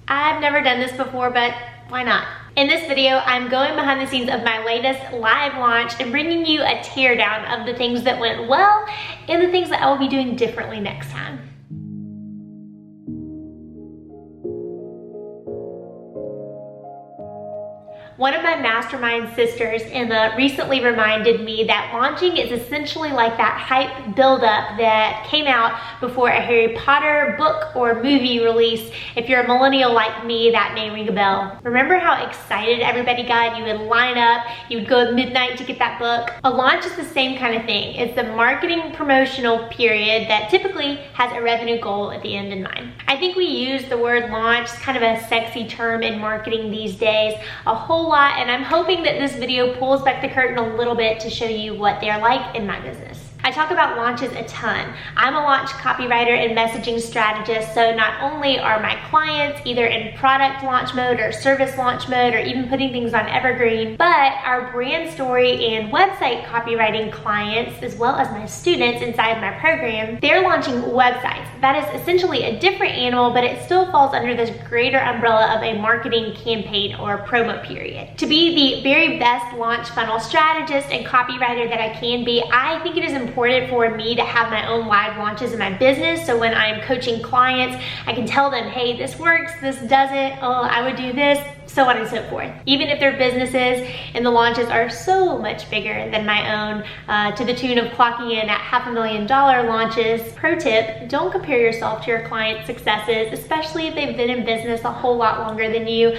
I've never done this before, but why not? In this video, I'm going behind the scenes of my latest live launch and bringing you a teardown of the things that went well and the things that I will be doing differently next time. One of my mastermind sisters, Emma, recently reminded me that launching is essentially like that hype buildup that came out before a Harry Potter book or movie release. If you're a millennial like me, that may ring a bell. Remember how excited everybody got? You would line up, you would go at midnight to get that book. A launch is the same kind of thing. It's the marketing promotional period that typically has a revenue goal at the end in mind. I think we use the word launch, it's kind of a sexy term in marketing these days, a whole lot, and I'm hoping that this video pulls back the curtain a little bit to show you what they're like in my business. I talk about launches a ton. I'm a launch copywriter and messaging strategist, so not only are my clients either in product launch mode or service launch mode or even putting things on evergreen, but our brand story and website copywriting clients, as well as my students inside my program, they're launching websites. That is essentially a different animal, but it still falls under this greater umbrella of a marketing campaign or promo period. To be the very best launch funnel strategist and copywriter that I can be, I think it is important for me to have my own live launches in my business. So when I'm coaching clients, I can tell them, hey, this works, this doesn't, oh, I would do this, so on and so forth. Even if their businesses and the launches are so much bigger than my own, to the tune of clocking in at $500,000 launches. Pro tip, don't compare yourself to your clients' successes, especially if they've been in business a whole lot longer than you.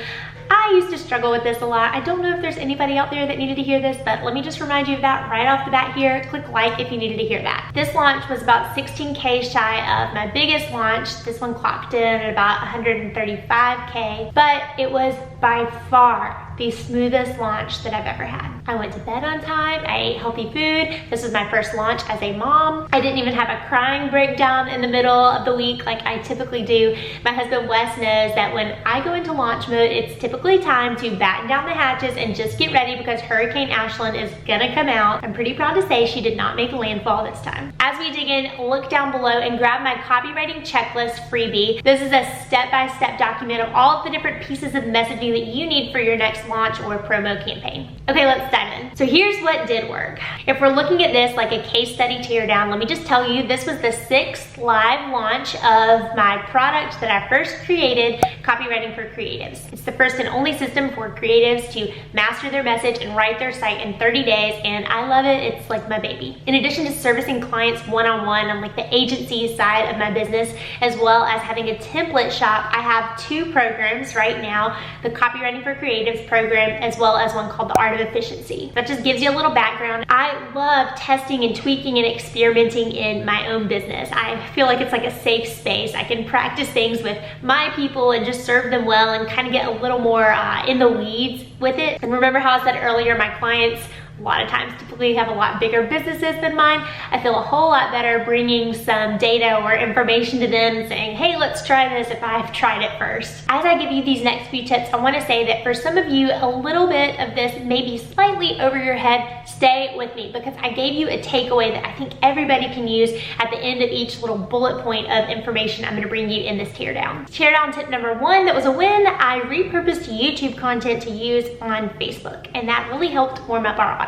I used to struggle with this a lot. I don't know if there's anybody out there that needed to hear this, but let me just remind you of that right off the bat here. Click like if you needed to hear that. This launch was about 16K shy of my biggest launch. This one clocked in at about 135K, but it was by far the smoothest launch that I've ever had. I went to bed on time, I ate healthy food. This was my first launch as a mom. I didn't even have a crying breakdown in the middle of the week like I typically do. My husband Wes knows that when I go into launch mode, it's typically time to batten down the hatches and just get ready because Hurricane Ashlyn is gonna come out. I'm pretty proud to say she did not make landfall this time. As we dig in, look down below and grab my copywriting checklist freebie. This is a step-by-step document of all of the different pieces of messaging that you need for your next launch or promo campaign. Okay, let's dive in. So here's what did work. If we're looking at this like a case study teardown, let me just tell you, this was the 6th live launch of my product that I first created, Copywriting for Creatives. It's the first and only system for creatives to master their message and write their site in 30 days, and I love it. It's like my baby. In addition to servicing clients one-on-one on like the agency side of my business, as well as having a template shop, I have 2 programs right now, the Copywriting for Creatives program, as well as one called the Art of Efficiency. That just gives you a little background. I love testing and tweaking and experimenting in my own business. I feel like it's like a safe space. I can practice things with my people and just serve them well and kind of get a little more in the weeds with it. And remember how I said earlier, my clients a lot of times typically have a lot bigger businesses than mine. I feel a whole lot better bringing some data or information to them saying, hey, let's try this if I've tried it first. As I give you these next few tips, I want to say that for some of you, a little bit of this may be slightly over your head. Stay with me because I gave you a takeaway that I think everybody can use at the end of each little bullet point of information I'm going to bring you in this teardown. Teardown tip number 1, that was a win. I repurposed YouTube content to use on Facebook, and that really helped warm up our audiences.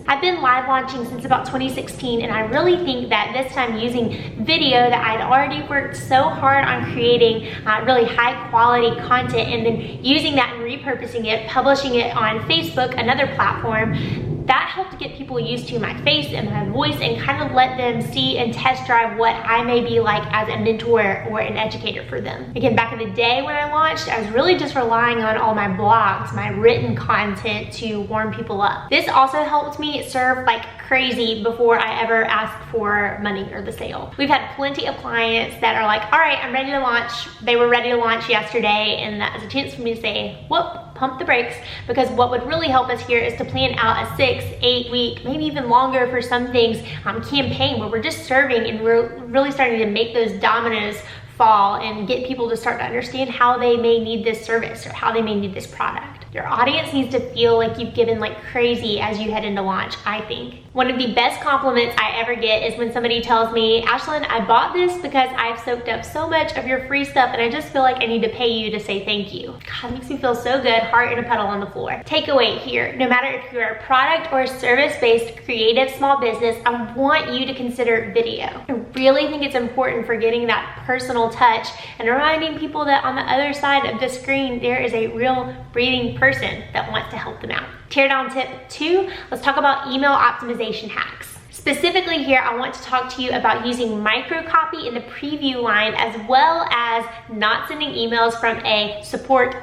I've been live launching since about 2016, and I really think that this time using video that I'd already worked so hard on creating really high quality content and then using that and repurposing it, publishing it on Facebook, another platform, that helped get people used to my face and my voice and kind of let them see and test drive what I may be like as a mentor or an educator for them. Again, back in the day when I launched, I was really just relying on all my blogs, my written content to warm people up. This also helped me serve like crazy before I ever asked for money or the sale. We've had plenty of clients that are like, all right, I'm ready to launch. They were ready to launch yesterday, and that was a chance for me to say, whoop, pump the brakes, because what would really help us here is to plan out a 6, 8 week, maybe even longer for some things, campaign where we're just serving and we're really starting to make those dominoes fall and get people to start to understand how they may need this service or how they may need this product. Your audience needs to feel like you've given like crazy as you head into launch, I think. One of the best compliments I ever get is when somebody tells me, Ashlyn, I bought this because I've soaked up so much of your free stuff and I just feel like I need to pay you to say thank you. God, it makes me feel so good, heart and a pedal on the floor. Takeaway here, no matter if you're a product or a service-based creative small business, I want you to consider video. I really think it's important for getting that personal touch and reminding people that on the other side of the screen, there is a real breathing person that wants to help them out. Teardown tip 2, let's talk about email optimization hacks. Specifically here, I want to talk to you about using micro copy in the preview line as well as not sending emails from a support@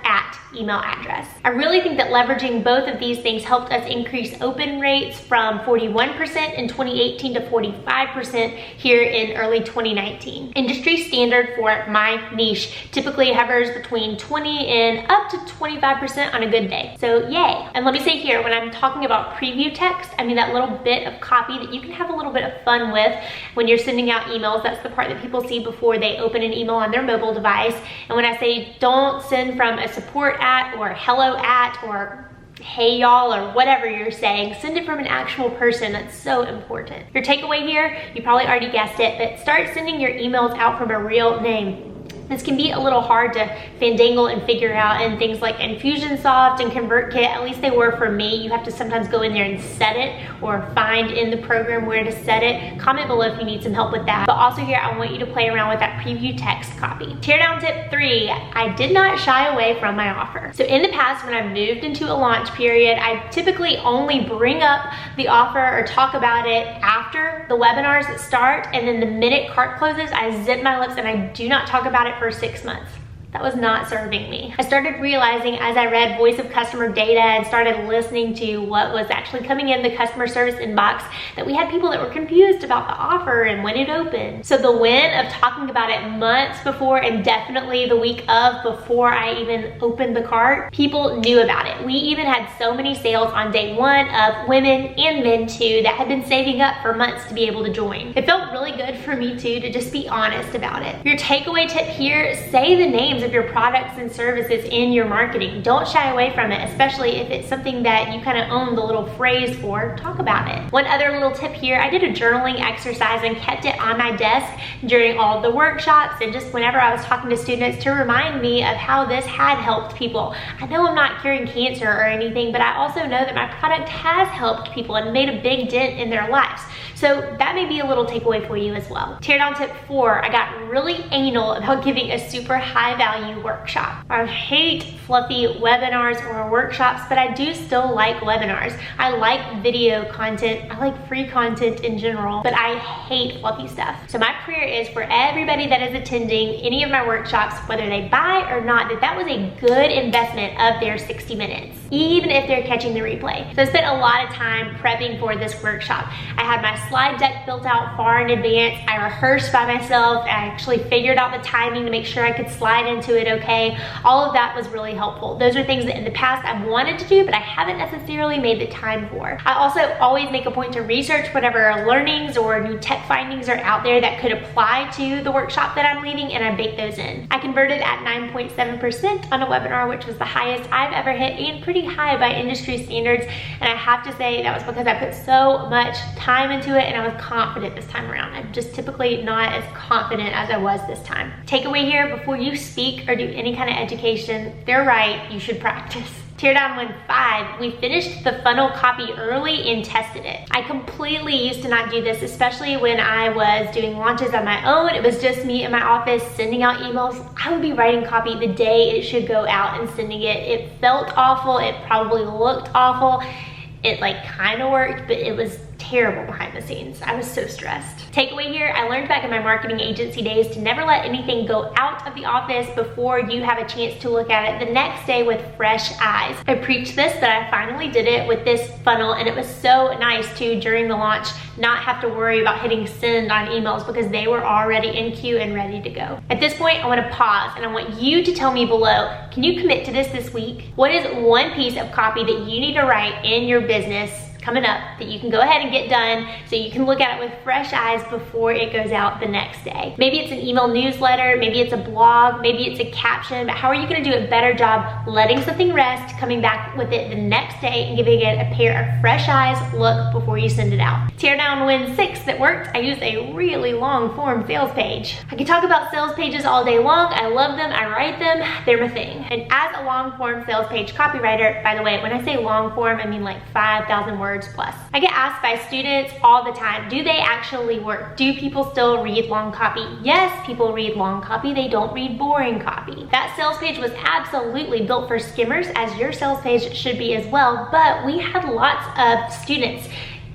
email address. I really think that leveraging both of these things helped us increase open rates from 41% in 2018 to 45% here in early 2019. Industry standard for my niche typically hovers between 20 and up to 25% on a good day. So yay. And let me say here, when I'm talking about preview text, I mean that little bit of copy that you can have a little bit of fun with when you're sending out emails. That's the part that people see before they open an email on their mobile device. And when I say don't send from a support@ or hello@ or hey y'all or whatever you're saying, send it from an actual person. That's so important. Your takeaway here, you probably already guessed it, but start sending your emails out from a real name. This can be a little hard to fandangle and figure out in things like Infusionsoft and ConvertKit. At least they were for me. You have to sometimes go in there and set it or find in the program where to set it. Comment below if you need some help with that. But also here, I want you to play around with that preview text copy. Teardown tip 3, I did not shy away from my offer. So in the past, when I moved into a launch period, I typically only bring up the offer or talk about it after the webinars that start. And then the minute cart closes, I zip my lips and I do not talk about it for 6 months. That was not serving me. I started realizing as I read voice of customer data and started listening to what was actually coming in the customer service inbox that we had people that were confused about the offer and when it opened. So the win of talking about it months before and definitely the week of before I even opened the cart, people knew about it. We even had so many sales on day 1 of women and men too that had been saving up for months to be able to join. It felt really good for me too to just be honest about it. Your takeaway tip here, say the names of your products and services in your marketing. Don't shy away from it, especially if it's something that you kind of own the little phrase for, talk about it. One other little tip here, I did a journaling exercise and kept it on my desk during all of the workshops and just whenever I was talking to students to remind me of how this had helped people. I know I'm not curing cancer or anything, but I also know that my product has helped people and made a big dent in their lives. So that may be a little takeaway for you as well. Teardown tip 4, I got really anal about giving a super high value workshop. I hate fluffy webinars or workshops, but I do still like webinars. I like video content. I like free content in general, but I hate fluffy stuff. So my prayer is for everybody that is attending any of my workshops, whether they buy or not, that was a good investment of their 60 minutes, even if they're catching the replay. So I spent a lot of time prepping for this workshop. I had my slide deck built out far in advance. I rehearsed by myself. I actually figured out the timing to make sure I could slide into it okay. All of that was really helpful. Those are things that in the past I've wanted to do, but I haven't necessarily made the time for. I also always make a point to research whatever learnings or new tech findings are out there that could apply to the workshop that I'm leading, and I bake those in. I converted at 9.7% on a webinar, which was the highest I've ever hit and pretty high by industry standards. And I have to say that was because I put so much time into it and I was confident this time around. I'm just typically not as confident as I was this time. Takeaway here, before you speak or do any kind of education, they're right, you should practice. Teardown 1.5, we finished the funnel copy early and tested it. I completely used to not do this, especially when I was doing launches on my own. It was just me in my office sending out emails. I would be writing copy the day it should go out and sending it. It felt awful. It probably looked awful. It like kind of worked, but it was terrible behind the scenes. I was so stressed. Takeaway here, I learned back in my marketing agency days to never let anything go out of the office before you have a chance to look at it the next day with fresh eyes. I preached this, but I finally did it with this funnel, and it was so nice too during the launch not have to worry about hitting send on emails because they were already in queue and ready to go. At this point, I want to pause and I want you to tell me below, can you commit to this week? What is one piece of copy that you need to write in your business coming up that you can go ahead and get done so you can look at it with fresh eyes before it goes out the next day. Maybe it's an email newsletter, maybe it's a blog, maybe it's a caption, but how are you gonna do a better job letting something rest, coming back with it the next day and giving it a pair of fresh eyes look before you send it out. Tear down win 6 that worked. I used a really long form sales page. I can talk about sales pages all day long. I love them, I write them, they're my thing. And as a long form sales page copywriter, by the way, when I say long form, I mean like 5,000 words plus. I get asked by students all the time, do they actually work? Do people still read long copy? Yes, people read long copy, they don't read boring copy. That sales page was absolutely built for skimmers, as your sales page should be as well, but we had lots of students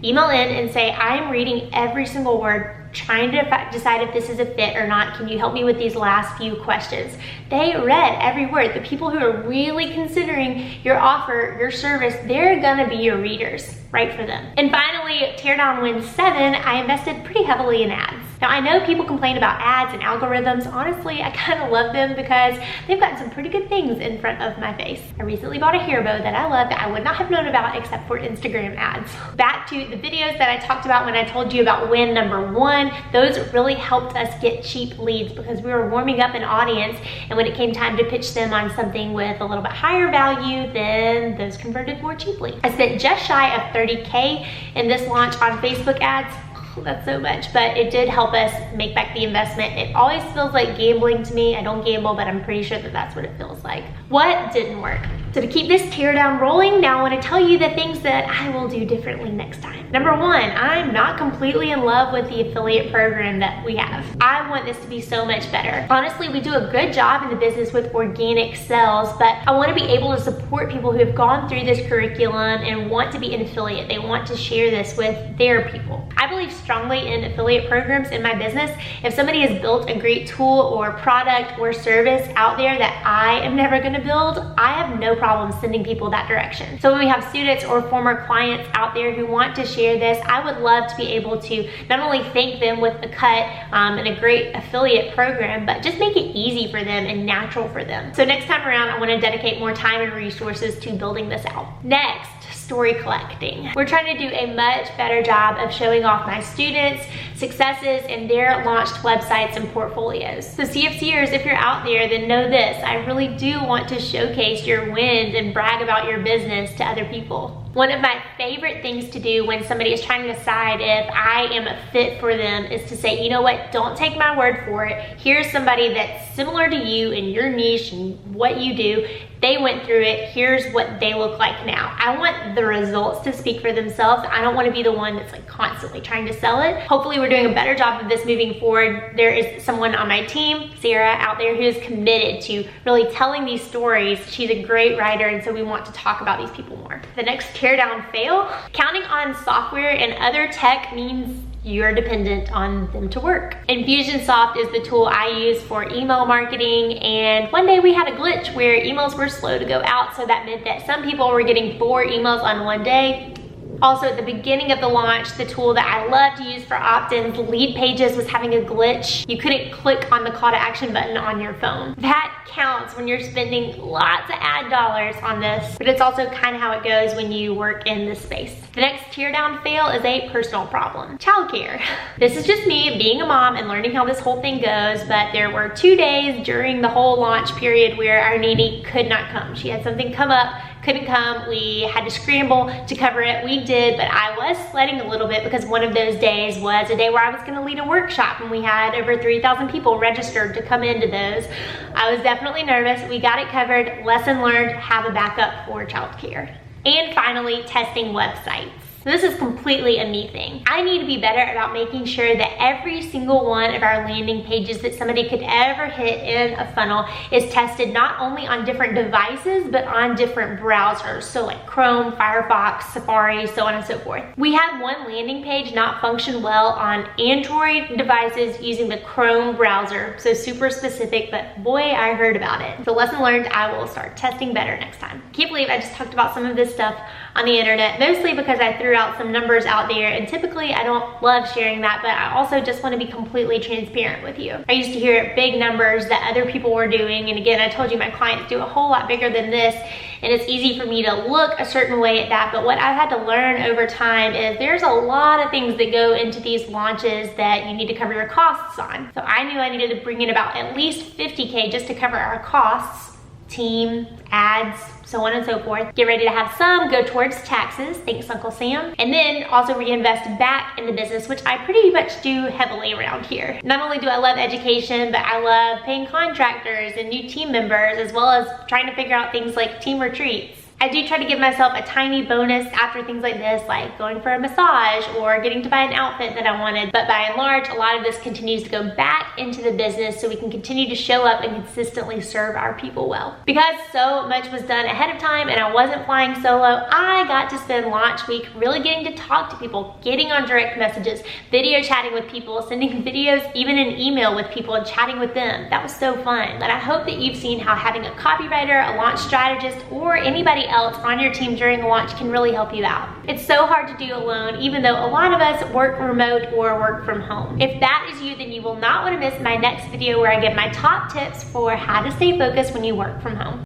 email in and say, I'm reading every single word, trying to decide if this is a fit or not. Can you help me with these last few questions? They read every word. The people who are really considering your offer, your service, they're gonna be your readers. Right for them. And finally, tear down win 7, I invested pretty heavily in ads. Now I know people complain about ads and algorithms. Honestly, I kind of love them because they've gotten some pretty good things in front of my face. I recently bought a hair bow that I love that I would not have known about except for Instagram ads. Back to the videos that I talked about when I told you about win number 1, those really helped us get cheap leads because we were warming up an audience, and when it came time to pitch them on something with a little bit higher value, then those converted more cheaply. I spent just shy of $30K in this launch on Facebook ads. That's so much, but it did help us make back the investment. It always feels like gambling to me. I don't gamble, but I'm pretty sure that that's what it feels like. What didn't work? So to keep this teardown rolling, now I want to tell you the things that I will do differently next time. Number 1, I'm not completely in love with the affiliate program that we have. I want this to be so much better. Honestly, we do a good job in the business with organic sales, but I want to be able to support people who have gone through this curriculum and want to be an affiliate. They want to share this with their people. I believe strongly in affiliate programs in my business. If somebody has built a great tool or product or service out there that I am never going to build, I have no problem sending people that direction. So when we have students or former clients out there who want to share this, I would love to be able to not only thank them with a cut and a great affiliate program, but just make it easy for them and natural for them. So next time around, I want to dedicate more time and resources to building this out. Next, story collecting. We're trying to do a much better job of showing off my students' successes and their launched websites and portfolios. So CFCers, if you're out there, then know this. I really do want to showcase your wins and brag about your business to other people. One of my favorite things to do when somebody is trying to decide if I am a fit for them is to say, you know what, don't take my word for it. Here's somebody that's similar to you in your niche and what you do. They went through it. Here's what they look like now. I want the results to speak for themselves. I don't want to be the one that's like constantly trying to sell it. Hopefully we're doing a better job of this moving forward. There is someone on my team, Sarah, out there who is committed to really telling these stories. She's a great writer, and so we want to talk about these people more. The next teardown fail, counting on software and other tech means you're dependent on them to work. Infusionsoft is the tool I use for email marketing, and one day we had a glitch where emails were slow to go out, so that meant that some people were getting 4 emails on one day. Also, at the beginning of the launch, the tool that I love to use for opt-ins, Lead Pages, was having a glitch. You couldn't click on the call to action button on your phone. That counts when you're spending lots of ad dollars on this, but it's also kind of how it goes when you work in this space. The next teardown fail is a personal problem. Childcare. This is just me being a mom and learning how this whole thing goes, but there were 2 days during the whole launch period where our nanny could not come. She had something come up, couldn't come. We had to scramble to cover it. We did, but I was sweating a little bit because one of those days was a day where I was gonna lead a workshop, and we had over 3,000 people registered to come into those. I was definitely nervous. We got it covered. Lesson learned, have a backup for childcare. And finally, testing websites. This is completely a me thing. I need to be better about making sure that every single one of our landing pages that somebody could ever hit in a funnel is tested not only on different devices, but on different browsers. So like Chrome, Firefox, Safari, so on and so forth. We had one landing page not function well on Android devices using the Chrome browser. So super specific, but boy, I heard about it. So lesson learned, I will start testing better next time. Can't believe I just talked about some of this stuff on the internet, mostly because I threw out some numbers out there, and typically I don't love sharing that, but I also just want to be completely transparent with you. I used to hear big numbers that other people were doing, and again, I told you my clients do a whole lot bigger than this, and it's easy for me to look a certain way at that, but what I've had to learn over time is there's a lot of things that go into these launches that you need to cover your costs on. So I knew I needed to bring in about at least 50K just to cover our costs, team, ads, so on and so forth. Get ready to have some go towards taxes, thanks Uncle Sam, and then also reinvest back in the business, which I pretty much do heavily around here. Not only do I love education, but I love paying contractors and new team members, as well as trying to figure out things like team retreats. I do try to give myself a tiny bonus after things like this, like going for a massage or getting to buy an outfit that I wanted. But by and large, a lot of this continues to go back into the business so we can continue to show up and consistently serve our people well. Because so much was done ahead of time and I wasn't flying solo, I got to spend launch week really getting to talk to people, getting on direct messages, video chatting with people, sending videos, even an email with people and chatting with them. That was so fun. And I hope that you've seen how having a copywriter, a launch strategist, or anybody else on your team during a launch can really help you out. It's so hard to do alone, even though a lot of us work remote or work from home. If that is you, then you will not want to miss my next video where I give my top tips for how to stay focused when you work from home.